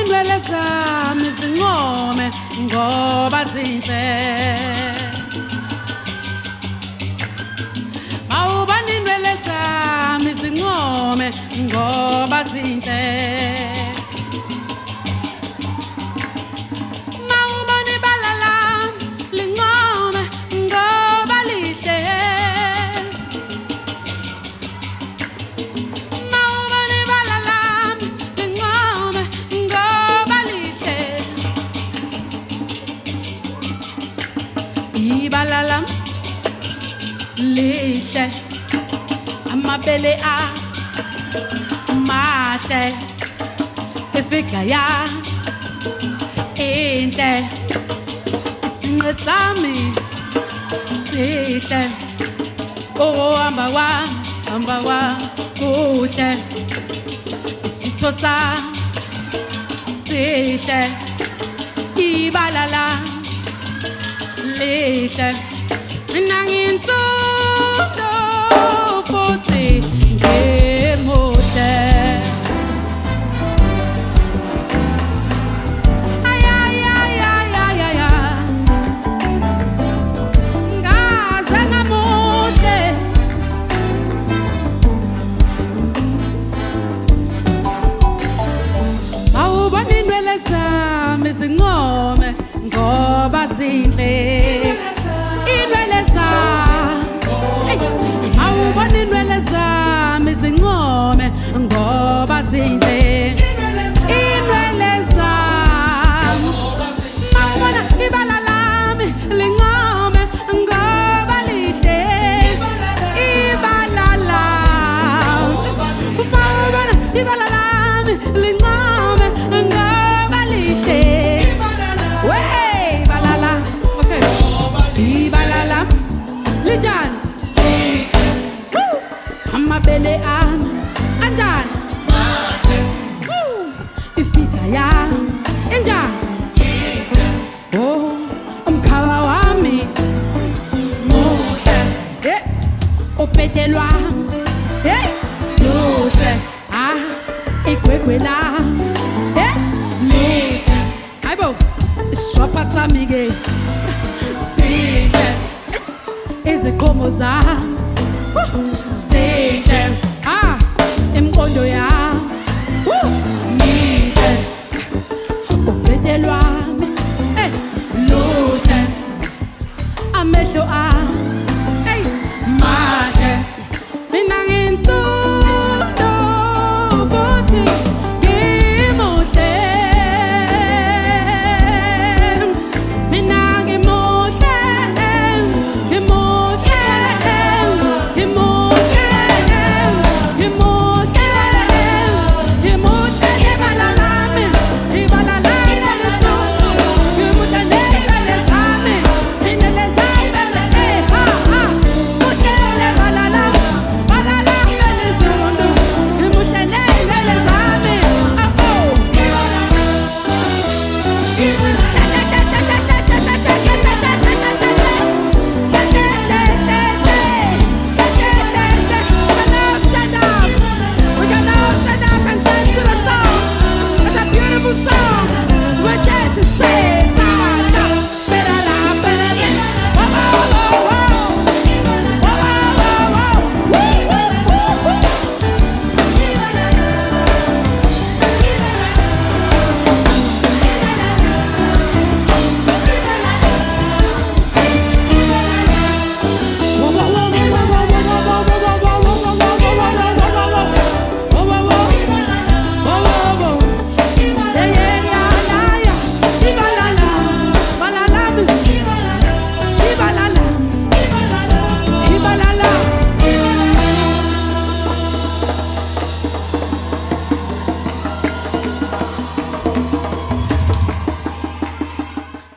inwele zami zincome ngoba zinhle. Mawubona inwele zami zincome ngoba zinhle. Mawubona ibala lami lincome ngoba lihle. Mawubona ibala lami lincome ngoba lihle. Ibala lami lihle, amabele mahle, ifika yami inhle, isinqe sami sihle, hamba kwami kuhle, isitho sami sihle, ibala lami lihle. Mina nginsundo futhi ngimuhle. Ay ngaze ngamuhle. Mawubona inwele zami zincome ngoba zinhle. Mawubona inwele zami zincome ngoba zinhle. Inwele zami, mawubona ibala lami lincome ngoba lihle. Ibala lami, mawubona ibala lami lincome ngoba lihle. Wey, ibala lami, okay. Ibala lami linjani? Amabele ami anjani? Ifika yami injani? Oh, umkhawa wami muhle. Upete lwami luhle. Igwegwe lami lihle. Hayibo, isishwapha sami-ke sihle. Iziqomo zami